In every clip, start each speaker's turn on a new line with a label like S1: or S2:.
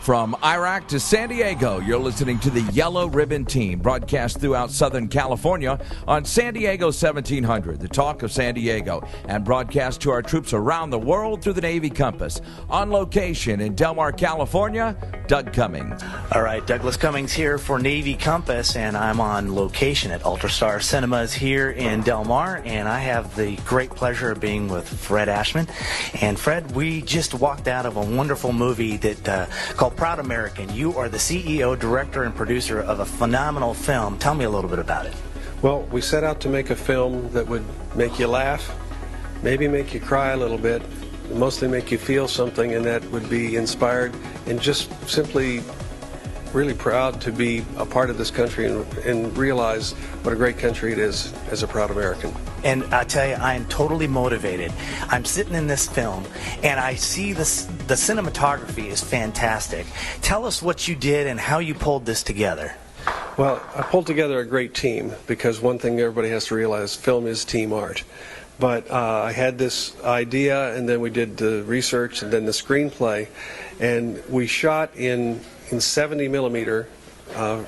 S1: From Iraq to San Diego, you're listening to the Yellow Ribbon Team, broadcast throughout Southern California on San Diego 1700, the talk of San Diego, and broadcast to our troops around the world through the Navy Compass. On location in Del Mar, California, Doug Cummings.
S2: All right, Douglas Cummings here for Navy Compass, and I'm on location at Ultrastar Cinemas here in Del Mar, and I have the great pleasure of being with Fred Ashman. And Fred, we just walked out of a wonderful movie that called Proud American. You are the CEO, director, and producer of a phenomenal film. Tell me a little bit about it.
S3: Well, we set out to make a film that would make you laugh, maybe make you cry a little bit, mostly make you feel something, and that would be inspired and just simply really proud to be a part of this country and realize what a great country it is as a proud American.
S2: And I tell you, I am totally motivated. I'm sitting in this film, and I see the cinematography is fantastic. Tell us what you did and how you pulled this together.
S3: Well, I pulled together a great team, because one thing everybody has to realize, film is team art. But I had this idea, and then we did the research, and then the screenplay, and we shot in 70 millimeter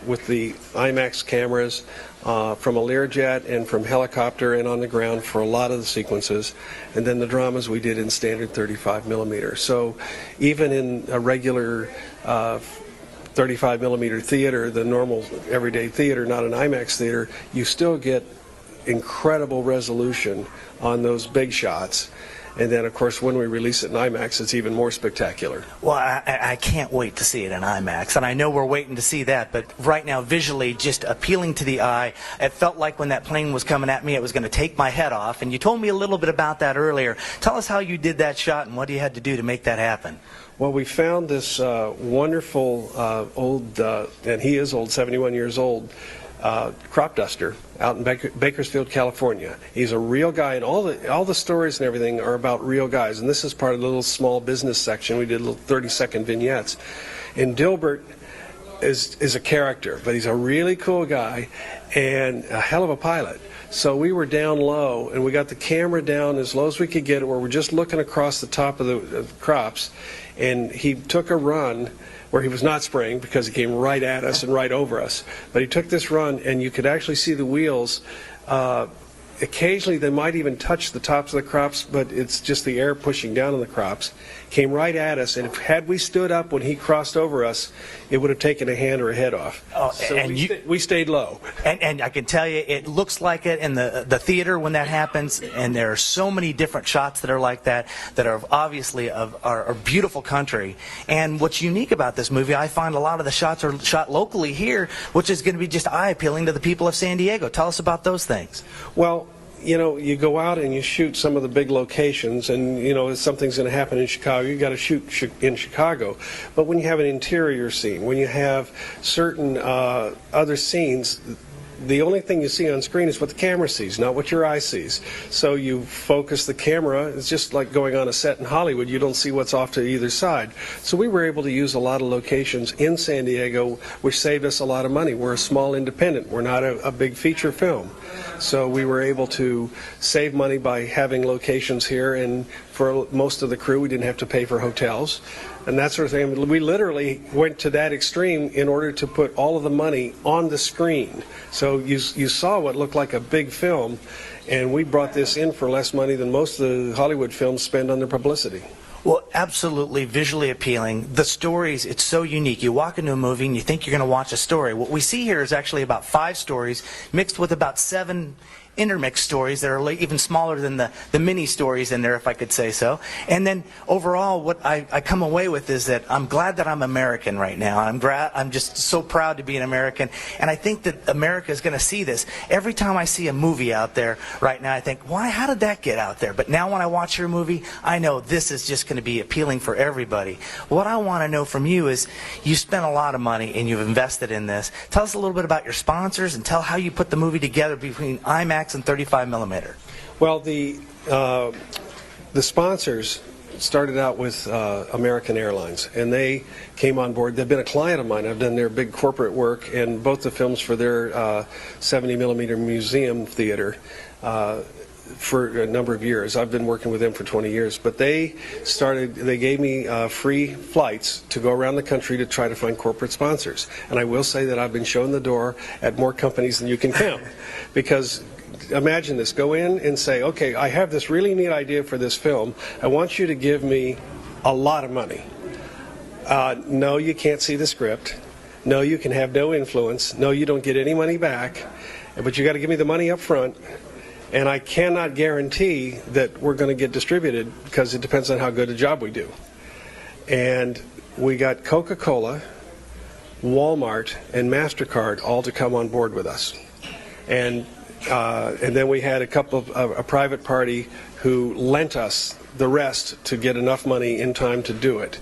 S3: with the IMAX cameras from a Learjet and from helicopter and on the ground for a lot of the sequences, and then the dramas we did in standard 35 millimeter. So even in a regular 35 millimeter theater, the normal everyday theater, not an IMAX theater, you still get incredible resolution on those big shots. And then, of course, when we release it in IMAX, it's even more spectacular.
S2: Well, I can't wait to see it in IMAX, and I know we're waiting to see that, but right now, visually, just appealing to the eye. It felt like when that plane was coming at me, it was going to take my head off, and you told me a little bit about that earlier. Tell us how you did that shot and what you had to do to make that happen.
S3: Well, we found this wonderful old, and he is old, 71 years old, crop duster out in Bakersfield, California. He's a real guy, and all the stories and everything are about real guys. And this is part of the little small business section. We did little 30-second vignettes. And Dilbert is a character, but he's a really cool guy and a hell of a pilot. So we were down low, and we got the camera down as low as we could get it, where we're just looking across the top of the crops. And he took a run where he was not spraying, because he came right at us and right over us. But he took this run, and you could actually see the wheels. Occasionally they might even touch the tops of the crops, but it's just the air pushing down on the crops. Came right at us, and had we stood up when he crossed over us, it would have taken a hand or a head off.
S2: Oh,
S3: so
S2: and
S3: we stayed low.
S2: And I can tell you, it looks like it in the theater when that happens, and there are so many different shots that are like that are obviously of our beautiful country. And what's unique about this movie, I find a lot of the shots are shot locally here, which is going to be just eye-appealing to the people of San Diego. Tell us about those things.
S3: Well, you know, you go out and you shoot some of the big locations, and you know, if something's going to happen in Chicago, you got to shoot in Chicago. But when you have an interior scene, when you have certain other scenes, the only thing you see on screen is what the camera sees, not what your eye sees. So you focus the camera. It's just like going on a set in Hollywood. You don't see what's off to either side. So we were able to use a lot of locations in San Diego, which saved us a lot of money. We're a small independent. We're not a big feature film. So we were able to save money by having locations here, and for most of the crew, we didn't have to pay for hotels and that sort of thing. We literally went to that extreme in order to put all of the money on the screen. So you saw what looked like a big film, and we brought this in for less money than most of the Hollywood films spend on their publicity.
S2: Well, absolutely visually appealing. The stories, it's so unique. You walk into a movie and you think you're going to watch a story. What we see here is actually about 5 stories mixed with about 7 intermixed stories that are even smaller than the mini stories in there, if I could say so. And then overall, what I come away with is that I'm glad that I'm American right now. I'm just so proud to be an American, and I think that America is going to see this. Every time I see a movie out there right now, I think, why? How did that get out there? But now when I watch your movie, I know this is just going to be appealing for everybody. What I want to know from you is, you spent a lot of money and you've invested in this. Tell us a little bit about your sponsors, and tell how you put the movie together between IMAX and 35 millimeter.
S3: Well, the sponsors started out with American Airlines, and they came on board. They've been a client of mine. I've done their big corporate work and both the films for their 70 millimeter museum theater. for a number of years. I've been working with them for 20 years. But they gave me free flights to go around the country to try to find corporate sponsors. And I will say that I've been shown the door at more companies than you can count. Because imagine this, go in and say, okay, I have this really neat idea for this film. I want you to give me a lot of money. No, you can't see the script. No, you can have no influence. No, you don't get any money back. But you got to give me the money up front. And I cannot guarantee that we're going to get distributed because it depends on how good a job we do. And we got Coca-Cola, Walmart, and MasterCard all to come on board with us. And then we had a private party who lent us the rest to get enough money in time to do it.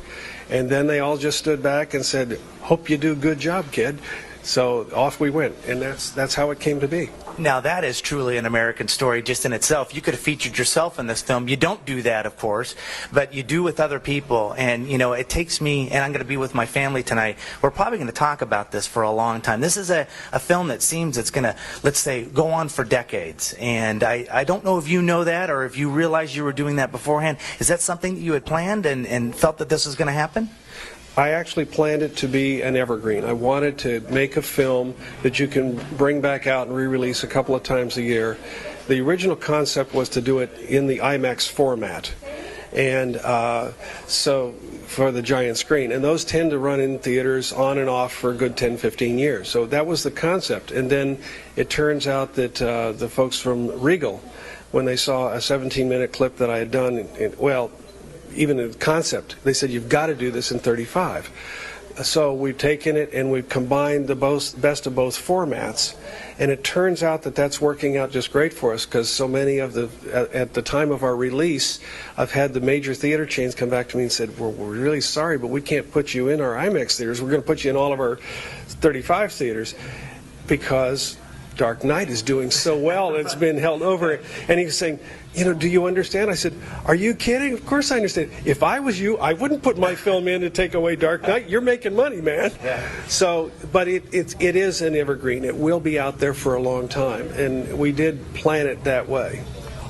S3: And then they all just stood back and said, "Hope you do a good job, kid." So off we went, and that's how it came to be.
S2: Now that is truly an American story just in itself. You could have featured yourself in this film. You don't do that, of course, but you do with other people. And, you know, it takes me, and I'm going to be with my family tonight. We're probably going to talk about this for a long time. This is a film that seems it's going to, let's say, go on for decades. And I don't know if you know that or if you realized you were doing that beforehand. Is that something that you had planned and felt that this was going to happen?
S3: I actually planned it to be an evergreen. I wanted to make a film that you can bring back out and re-release a couple of times a year. The original concept was to do it in the IMAX format, and so for the giant screen. And those tend to run in theaters on and off for a good 10, 15 years. So that was the concept. And then it turns out that the folks from Regal, when they saw a 17-minute clip that I had done, even the concept, they said, "You've got to do this in 35. So we've taken it and we've combined the best of both formats, and it turns out that that's working out just great for us, because so many of at the time of our release, I've had the major theater chains come back to me and said, we're really sorry, but we can't put you in our IMAX theaters. We're going to put you in all of our 35 theaters because Dark Knight is doing so well, it's been held over." And he was saying, "You know, do you understand?" I said, "Are you kidding? Of course I understand. If I was you, I wouldn't put my film in to take away Dark Knight. You're making money, man." Yeah. So, but it is an evergreen. It will be out there for a long time, and we did plan it that way.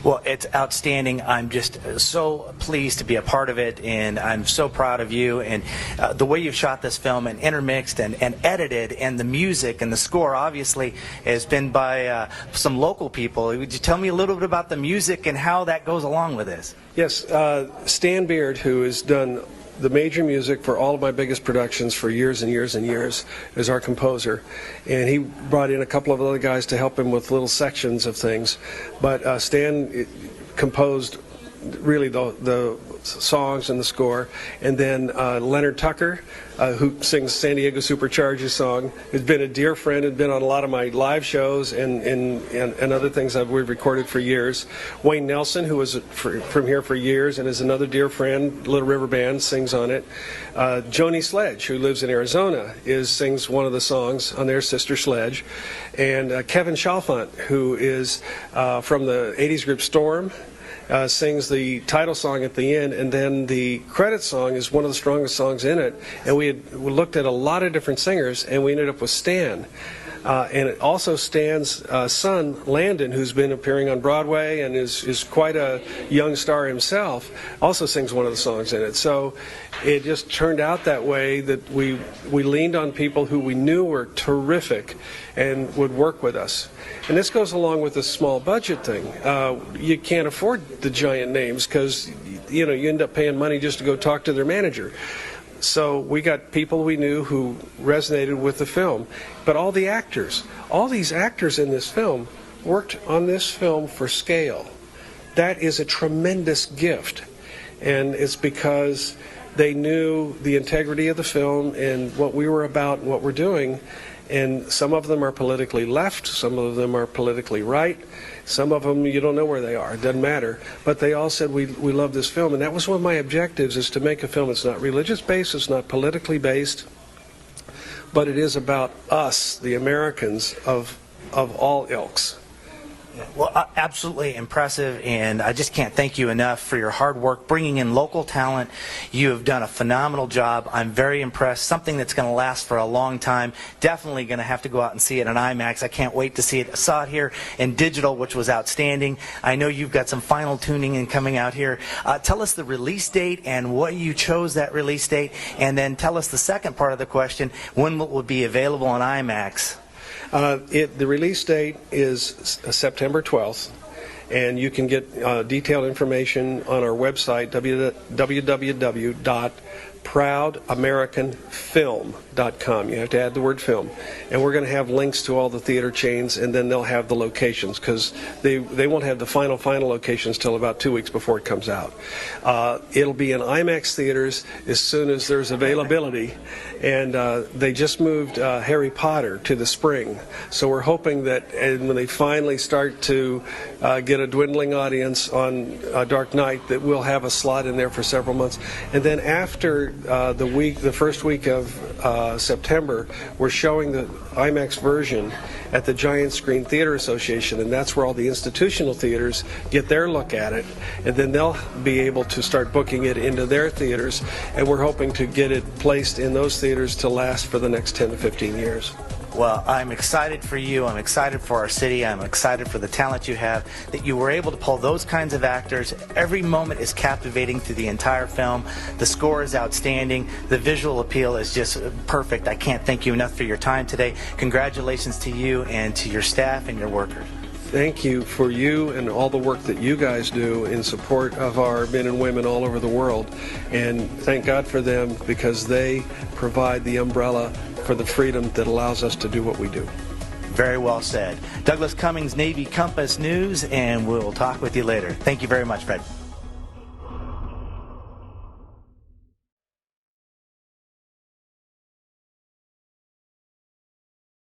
S2: Well, it's outstanding. I'm just so pleased to be a part of it, and I'm so proud of you. And the way you've shot this film and intermixed and edited, and the music and the score, obviously, has been by some local people. Would you tell me a little bit about the music and how that goes along with this?
S3: Yes, Stan Beard, who has done the major music for all of my biggest productions for years and years and years, is our composer, and he brought in a couple of other guys to help him with little sections of things, but Stan composed really the songs and the score, and then Leonard Tucker, who sings San Diego Supercharger's song, has been a dear friend and been on a lot of my live shows and other things that we've recorded for years. Wayne Nelson, who was from here for years and is another dear friend, Little River Band, sings on it. Joni Sledge, who lives in Arizona, sings one of the songs on their Sister Sledge. And Kevin Chalfant, who is from the 80s group Storm, sings the title song at the end, and then the credit song is one of the strongest songs in it. And we looked at a lot of different singers, and we ended up with Stan. And it also Stan's son, Landon, who's been appearing on Broadway and is quite a young star himself, also sings one of the songs in it. So it just turned out that way, that we leaned on people who we knew were terrific and would work with us. And this goes along with the small budget thing. You can't afford the giant names because you end up paying money just to go talk to their manager. So we got people we knew who resonated with the film. But all these actors in this film worked on this film for scale. That is a tremendous gift. And it's because they knew the integrity of the film and what we were about and what we're doing. And some of them are politically left, some of them are politically right, some of them you don't know where they are, it doesn't matter. But they all said, we love this film. And that was one of my objectives, is to make a film that's not religious based, it's not politically based, but it is about us, the Americans of all ilks.
S2: Well, absolutely impressive, and I just can't thank you enough for your hard work bringing in local talent. You have done a phenomenal job. I'm very impressed. Something that's going to last for a long time. Definitely going to have to go out and see it in IMAX. I can't wait to see it. I saw it here in digital, which was outstanding. I know you've got some final tuning in coming out here. Tell us the release date and what you chose that release date, and then tell us the second part of the question, when will it be available on IMAX?
S3: The release date is September 12th, and you can get detailed information on our website, www.proudamericanfilm.com. You have to add the word film. And we're going to have links to all the theater chains, and then they'll have the locations, because they won't have the final locations till about 2 weeks before it comes out. It'll be in IMAX theaters as soon as there's availability, and they just moved Harry Potter to the spring. So we're hoping that when they finally start to get a dwindling audience on Dark Knight, that we'll have a slot in there for several months. And then after the first week of September, we're showing the IMAX version at the Giant Screen Theater Association, and that's where all the institutional theaters get their look at it, and then they'll be able to start booking it into their theaters, and we're hoping to get it placed in those theaters to last for the next 10 to 15 years.
S2: Well, I'm excited for you. I'm excited for our city. I'm excited for the talent you have, that you were able to pull those kinds of actors. Every moment is captivating through the entire film. The score is outstanding. The visual appeal is just perfect. I can't thank you enough for your time today. Congratulations to you and to your staff and your workers.
S3: Thank you for you and all the work that you guys do in support of our men and women all over the world. And thank God for them, because they provide the umbrella for the freedom that allows us to do what we do.
S2: Very well said. Douglas Cummings, Navy Compass News, and we'll talk with you later. Thank you very much, Fred.